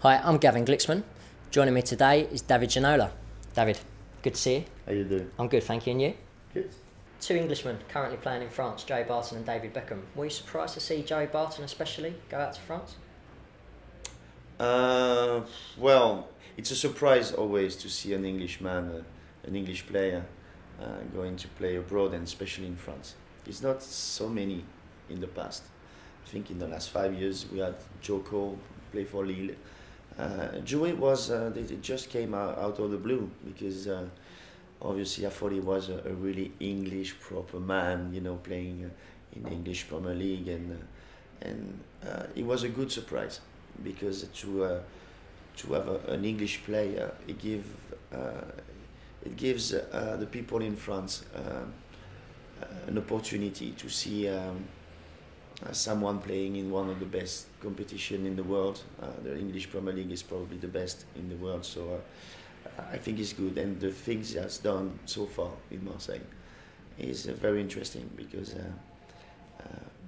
Hi, I'm Gavin Glicksman. Joining me today is David Ginola. David, good to see you. How you doing? I'm good, thank you. And you? Good. Two Englishmen currently playing in France, Joey Barton and David Beckham. Were you surprised to see Joey Barton especially go out to France? Well, it's a surprise always to see an Englishman, an English player, going to play abroad, and especially in France. It's not so many in the past. I think in the last 5 years we had Joko play for Lille. Joey was, it just came out of the blue because obviously I thought he was a really English proper man, you know, playing in the English Premier League, and it was a good surprise because to have an English player, it gives the people in France an opportunity to see someone playing in one of the best competition in the world. The English Premier League is probably the best in the world, so I think it's good. And the things he has done so far in Marseille is very interesting because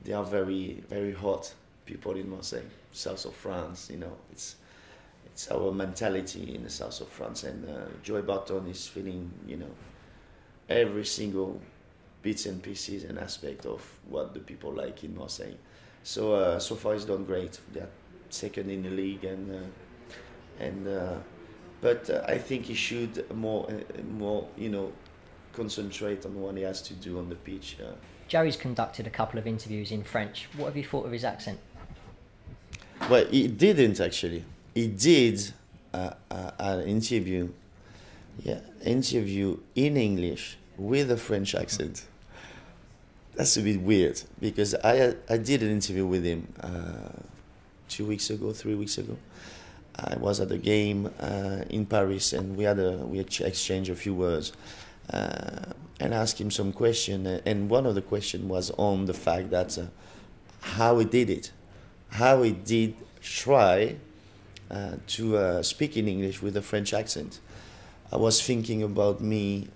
they are very, very hot people in Marseille, south of France. You know, it's our mentality in the south of France, and Joey Barton is feeling, you know, every single bits and pieces and aspect of what the people like in Marseille. So so far he's done great. They're second in the league, but I think he should more you know, concentrate on what he has to do on the pitch. Joey's conducted a couple of interviews in French. What have you thought of his accent? Well, he didn't actually. He did an interview in English with a French accent. That's a bit weird because I did an interview with him 3 weeks ago. I was at a game in Paris, and we exchanged a few words and asked him some question. And one of the questions was on the fact that how he did it, how he did try to speak in English with a French accent. I was thinking about me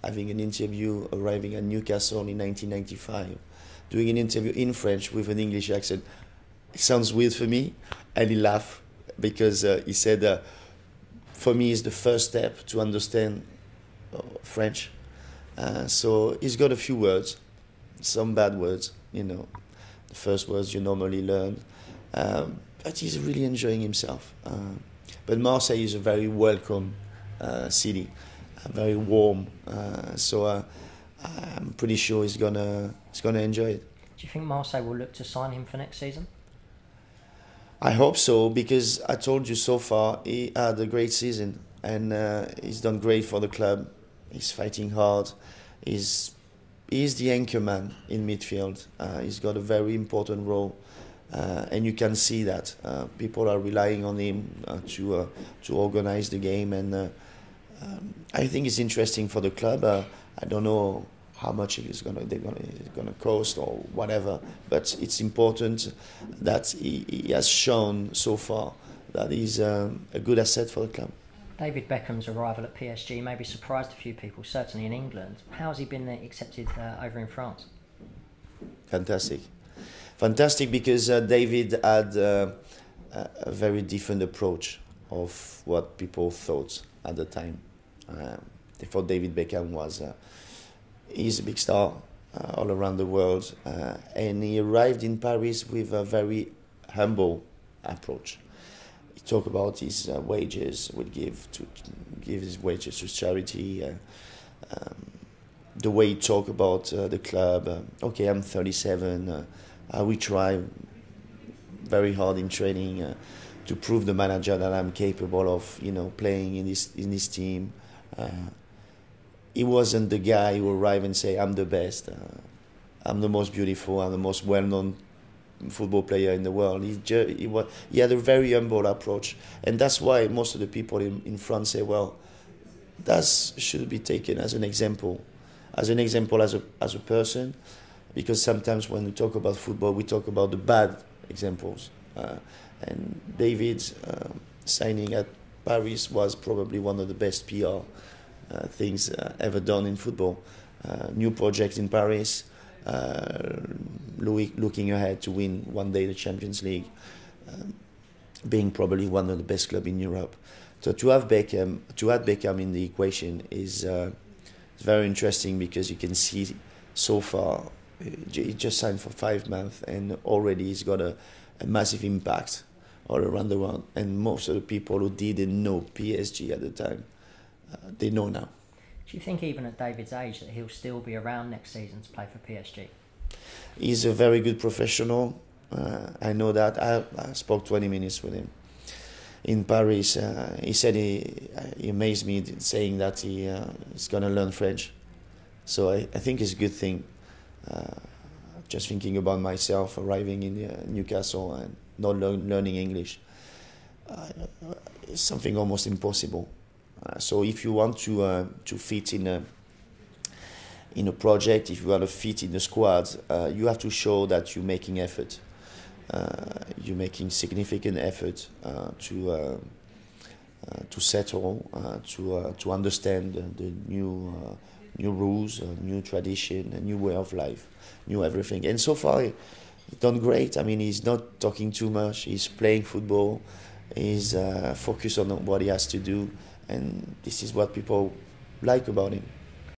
having an interview, arriving at Newcastle in 1995, doing an interview in French with an English accent. It sounds weird for me, and he laughed because he said, for me, it's the first step to understand French. So he's got a few words, some bad words, you know, the first words you normally learn, but he's really enjoying himself. But Marseille is a very welcome city, very warm, so I'm pretty sure he's gonna enjoy it. Do you think Marseille will look to sign him for next season? I hope so, because I told you so far he had a great season, and he's done great for the club. He's fighting hard. He's the anchor man in midfield. He's got a very important role. And you can see that people are relying on him to organize the game, and I think it's interesting for the club. I don't know how much it's gonna cost or whatever, but it's important that he has shown so far that he's a good asset for the club. David Beckham's arrival at PSG maybe surprised a few people, certainly in England. How has he been accepted over in France? Fantastic, because David had a very different approach of what people thought at the time. They thought David Beckham he's a big star all around the world, and he arrived in Paris with a very humble approach. He talked about his wages, would give his wages to charity. The way he talked about the club. Okay, I'm 37. I will try very hard in training to prove the manager that I'm capable of, you know, playing in this team. He wasn't the guy who arrived and say, "I'm the best, I'm the most beautiful, I'm the most well-known football player in the world." He had a very humble approach, and that's why most of the people in France say, "Well, that should be taken as an example, as a person." Because sometimes when we talk about football, we talk about the bad examples. And David's signing at Paris was probably one of the best PR things ever done in football. New project in Paris, looking ahead to win one day the Champions League. being probably one of the best clubs in Europe. So to have Beckham, to add Beckham in the equation is very interesting, because you can see so far he just signed for 5 months and already he's got a massive impact all around the world. And most of the people who didn't know PSG at the time, they know now. Do you think even at David's age that he'll still be around next season to play for PSG? He's a very good professional. I know that. I spoke 20 minutes with him in Paris. He said he amazed me saying that he's going to learn French. So I think it's a good thing. Just thinking about myself arriving in Newcastle and not learning English, it's something almost impossible. So if you want to fit in a project, if you want to fit in the squad, you have to show that you're making effort. You're making significant effort to settle, to understand the new rules, new tradition, a new way of life, new everything. And so far, he's done great. I mean, he's not talking too much. He's playing football. He's focused on what he has to do, and this is what people like about him.